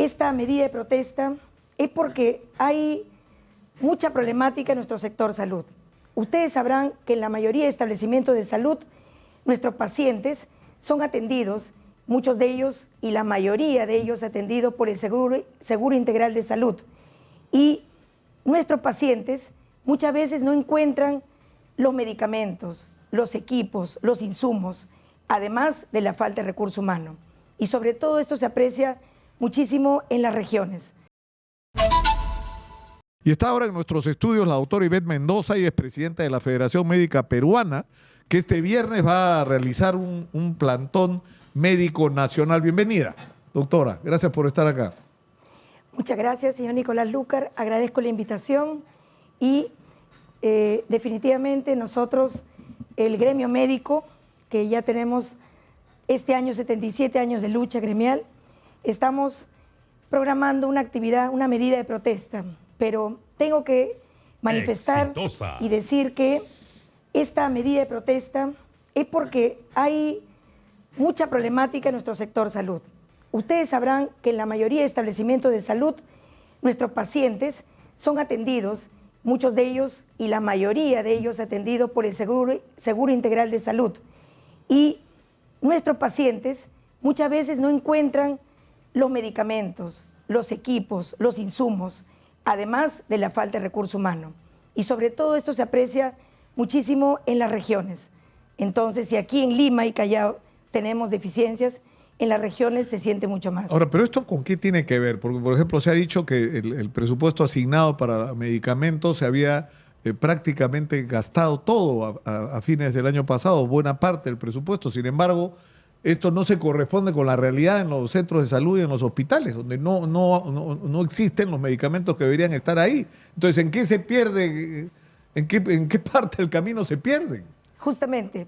Esta medida de protesta es porque hay mucha problemática en nuestro sector salud. Ustedes sabrán que en la mayoría de establecimientos de salud, nuestros pacientes son atendidos, muchos de ellos y la mayoría de ellos atendidos por el Seguro Integral de Salud. Y nuestros pacientes muchas veces no encuentran los medicamentos, los equipos, los insumos, además de la falta de recurso humano. Y sobre todo esto se aprecia muchísimo en las regiones. Y está ahora en nuestros estudios la doctora Ivette Mendoza, y es presidenta de la Federación Médica Peruana, que este viernes va a realizar un plantón médico nacional. Bienvenida, doctora. Gracias por estar acá. Muchas gracias, señor Nicolás Lúcar. Agradezco la invitación y definitivamente nosotros, el gremio médico, que ya tenemos este año 77 años de lucha gremial, estamos programando una actividad, una medida de protesta, pero tengo que manifestar y decir que esta medida de protesta es porque hay mucha problemática en nuestro sector salud. Ustedes sabrán que en la mayoría de establecimientos de salud, nuestros pacientes son atendidos, muchos de ellos y la mayoría de ellos atendidos por el Seguro Integral de Salud. Y nuestros pacientes muchas veces no encuentran los medicamentos, los equipos, los insumos, además de la falta de recurso humano. Y sobre todo esto se aprecia muchísimo en las regiones. Entonces, si aquí en Lima y Callao tenemos deficiencias, en las regiones se siente mucho más. Ahora, ¿pero esto con qué tiene que ver? Porque, por ejemplo, se ha dicho que el presupuesto asignado para medicamentos se había prácticamente gastado todo a fines del año pasado, buena parte del presupuesto. Sin embargo, esto no se corresponde con la realidad en los centros de salud y en los hospitales, donde no existen los medicamentos que deberían estar ahí. Entonces, ¿en qué se pierde? ¿En qué parte del camino se pierden? Justamente,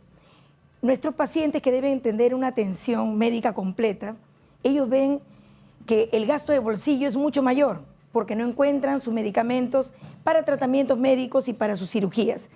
nuestros pacientes que deben tener una atención médica completa, ellos ven que el gasto de bolsillo es mucho mayor, porque no encuentran sus medicamentos para tratamientos médicos y para sus cirugías.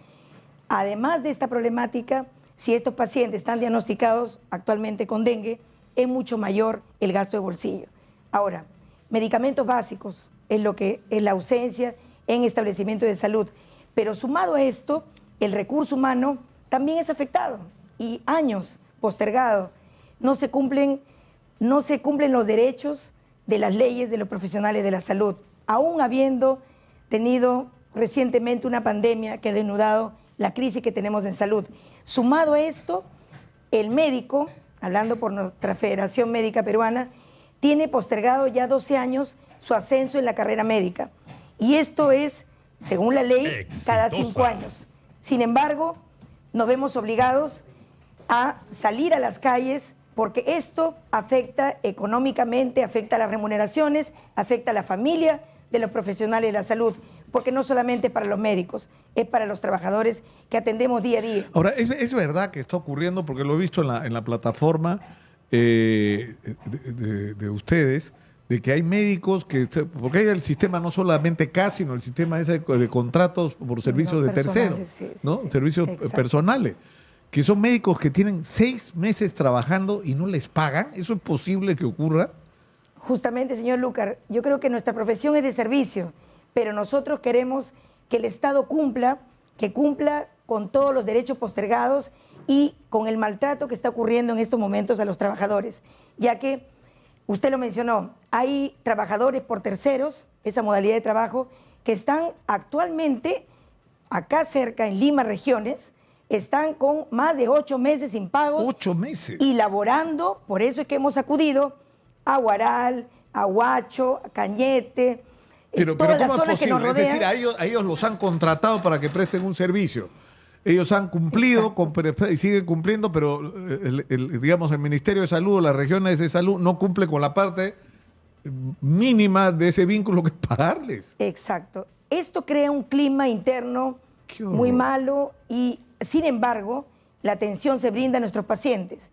Además de esta problemática, si estos pacientes están diagnosticados actualmente con dengue, es mucho mayor el gasto de bolsillo. Ahora, medicamentos básicos es lo que es la ausencia en establecimientos de salud, pero sumado a esto, el recurso humano también es afectado y años postergado. No se cumplen los derechos de las leyes de los profesionales de la salud, aún habiendo tenido recientemente una pandemia que ha denudado la crisis que tenemos en salud. Sumado a esto, el médico, hablando por nuestra Federación Médica Peruana, tiene postergado ya 12 años su ascenso en la carrera médica. Y esto es, según la ley, cada 5 años. Sin embargo, nos vemos obligados a salir a las calles porque esto afecta económicamente, afecta las remuneraciones, afecta a la familia de los profesionales de la salud, porque no solamente para los médicos, es para los trabajadores que atendemos día a día. Ahora, es verdad que está ocurriendo, porque lo he visto en la plataforma de ustedes, de que hay médicos porque hay el sistema no solamente CAS, sino el sistema ese de contratos por servicios de terceros, ¿no? Servicios personales, que son médicos que tienen 6 meses trabajando y no les pagan. ¿Eso es posible que ocurra? Justamente, señor Lúcar, yo creo que nuestra profesión es de servicio, pero nosotros queremos que el Estado cumpla con todos los derechos postergados y con el maltrato que está ocurriendo en estos momentos a los trabajadores, ya que, usted lo mencionó, hay trabajadores por terceros, esa modalidad de trabajo, que están actualmente acá cerca, en Lima Regiones, están con más de 8 meses sin pagos. 8 meses. Y laborando, por eso es que hemos acudido a Huaral, a Huacho, a Cañete, todas las zonas que nos rodean. Es decir, a ellos los han contratado para que presten un servicio. Ellos han cumplido y siguen cumpliendo, pero digamos, el Ministerio de Salud, las regiones de salud, no cumple con la parte mínima de ese vínculo que es pagarles. Exacto. Esto crea un clima interno muy malo y, sin embargo, la atención se brinda a nuestros pacientes.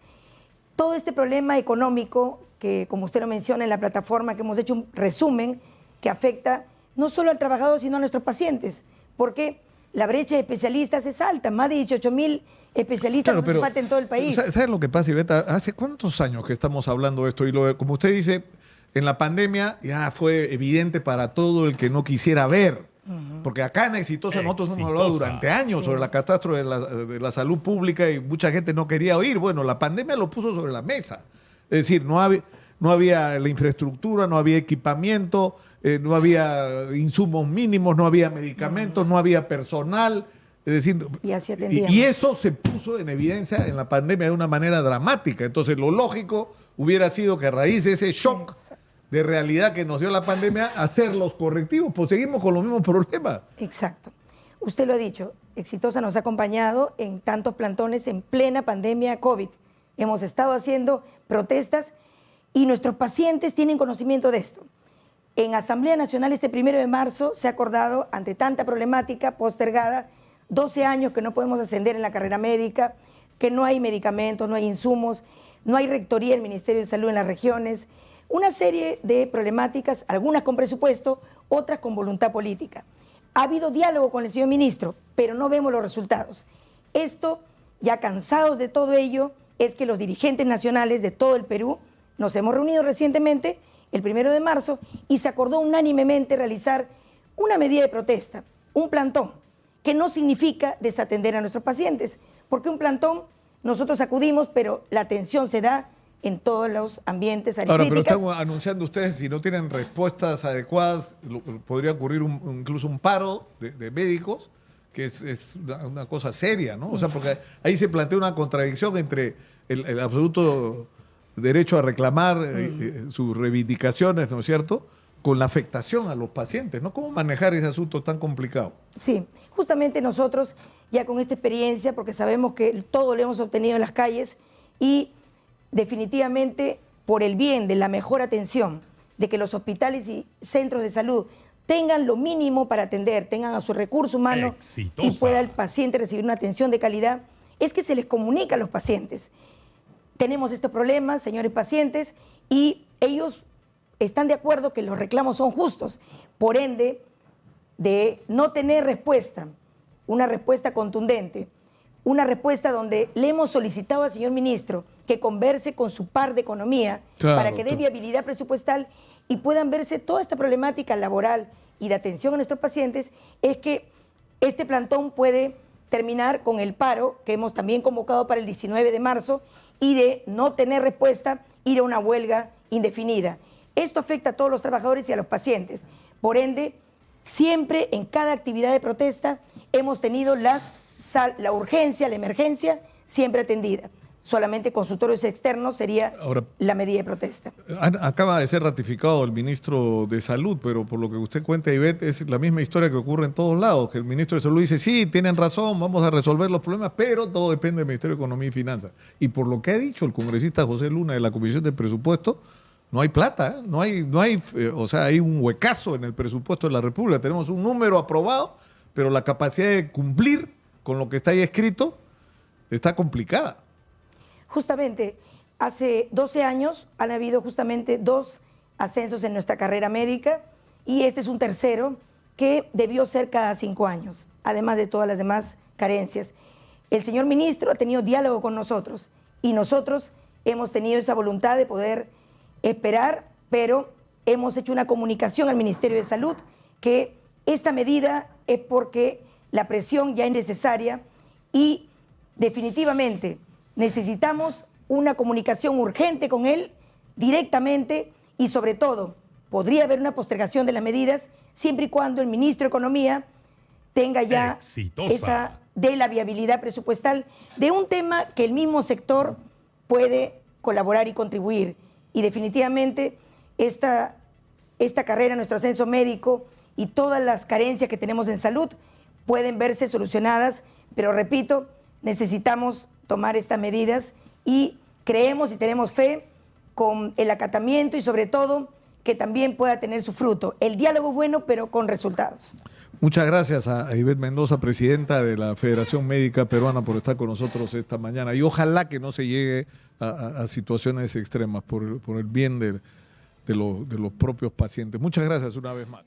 Todo este problema económico, que como usted lo menciona en la plataforma, que hemos hecho un resumen, que afecta no solo al trabajador, sino a nuestros pacientes, porque la brecha de especialistas es alta, más de 18.000 especialistas nos falta en todo el país. ¿Sabes lo que pasa, Iveta? ¿Hace cuántos años que estamos hablando de esto? Y como usted dice, en la pandemia ya fue evidente para todo el que no quisiera ver. Porque acá en Exitosa nosotros hemos hablado durante años sobre la catástrofe de la salud pública y mucha gente no quería oír. Bueno, la pandemia lo puso sobre la mesa. Es decir, no había la infraestructura, no había equipamiento, no había insumos mínimos, no había medicamentos, no había personal. Es decir, y así atendíamos. Y eso se puso en evidencia en la pandemia de una manera dramática. Entonces, lo lógico hubiera sido que a raíz de ese shock de realidad que nos dio la pandemia, hacer los correctivos, pues seguimos con los mismos problemas. Exacto. Usted lo ha dicho, Exitosa nos ha acompañado en tantos plantones en plena pandemia COVID. Hemos estado haciendo protestas y nuestros pacientes tienen conocimiento de esto. En Asamblea Nacional este 1 de marzo se ha acordado, ante tanta problemática postergada, 12 años que no podemos ascender en la carrera médica, que no hay medicamentos, no hay insumos, no hay rectoría del Ministerio de Salud en las regiones, una serie de problemáticas, algunas con presupuesto, otras con voluntad política. Ha habido diálogo con el señor ministro, pero no vemos los resultados. Esto, ya cansados de todo ello, es que los dirigentes nacionales de todo el Perú nos hemos reunido recientemente, el 1 de marzo, y se acordó unánimemente realizar una medida de protesta, un plantón, que no significa desatender a nuestros pacientes, porque un plantón nosotros acudimos, pero la atención se da en todos los ambientes Ahora, pero aritméticas. están anunciando ustedes, si no tienen respuestas adecuadas, podría ocurrir incluso un paro de médicos, que es una cosa seria, ¿no? O sea, porque ahí se plantea una contradicción entre el absoluto derecho a reclamar sus reivindicaciones, ¿no es cierto?, con la afectación a los pacientes, ¿no? ¿Cómo manejar ese asunto tan complicado? Sí, justamente nosotros, ya con esta experiencia, porque sabemos que todo lo hemos obtenido en las calles y definitivamente por el bien de la mejor atención, de que los hospitales y centros de salud tengan lo mínimo para atender, tengan a su recurso humano y pueda el paciente recibir una atención de calidad, es que se les comunica a los pacientes. Tenemos estos problemas, señores pacientes, y ellos están de acuerdo que los reclamos son justos. Por ende, de no tener respuesta, una respuesta contundente, una respuesta donde le hemos solicitado al señor ministro que converse con su par de economía para que dé viabilidad presupuestal y puedan verse toda esta problemática laboral y de atención a nuestros pacientes, es que este plantón puede terminar con el paro que hemos también convocado para el 19 de marzo y de no tener respuesta, ir a una huelga indefinida. Esto afecta a todos los trabajadores y a los pacientes. Por ende, siempre en cada actividad de protesta hemos tenido la urgencia, la emergencia, siempre atendida. Solamente consultorios externos sería la medida de protesta. Acaba de ser ratificado el ministro de Salud, pero por lo que usted cuenta, Ivette, es la misma historia que ocurre en todos lados, que el ministro de Salud dice, sí, tienen razón, vamos a resolver los problemas, pero todo depende del Ministerio de Economía y Finanzas. Y por lo que ha dicho el congresista José Luna de la Comisión de Presupuesto, no hay plata, o sea, hay un huecazo en el presupuesto de la República. Tenemos un número aprobado, pero la capacidad de cumplir con lo que está ahí escrito está complicada. Justamente, hace 12 años han habido justamente 2 ascensos en nuestra carrera médica y este es un tercero que debió ser cada 5 años, además de todas las demás carencias. El señor ministro ha tenido diálogo con nosotros y nosotros hemos tenido esa voluntad de poder esperar, pero hemos hecho una comunicación al Ministerio de Salud que esta medida es porque la presión ya es necesaria y definitivamente necesitamos una comunicación urgente con él directamente y sobre todo podría haber una postergación de las medidas siempre y cuando el ministro de Economía tenga ya esa de la viabilidad presupuestal de un tema que el mismo sector puede colaborar y contribuir. Y definitivamente esta carrera, nuestro ascenso médico y todas las carencias que tenemos en salud pueden verse solucionadas, pero repito, necesitamos tomar estas medidas y creemos y tenemos fe con el acatamiento y sobre todo que también pueda tener su fruto. El diálogo es bueno, pero con resultados. Muchas gracias a Ivette Mendoza, presidenta de la Federación Médica Peruana, por estar con nosotros esta mañana. Y ojalá que no se llegue a situaciones extremas por el bien de los propios pacientes. Muchas gracias una vez más.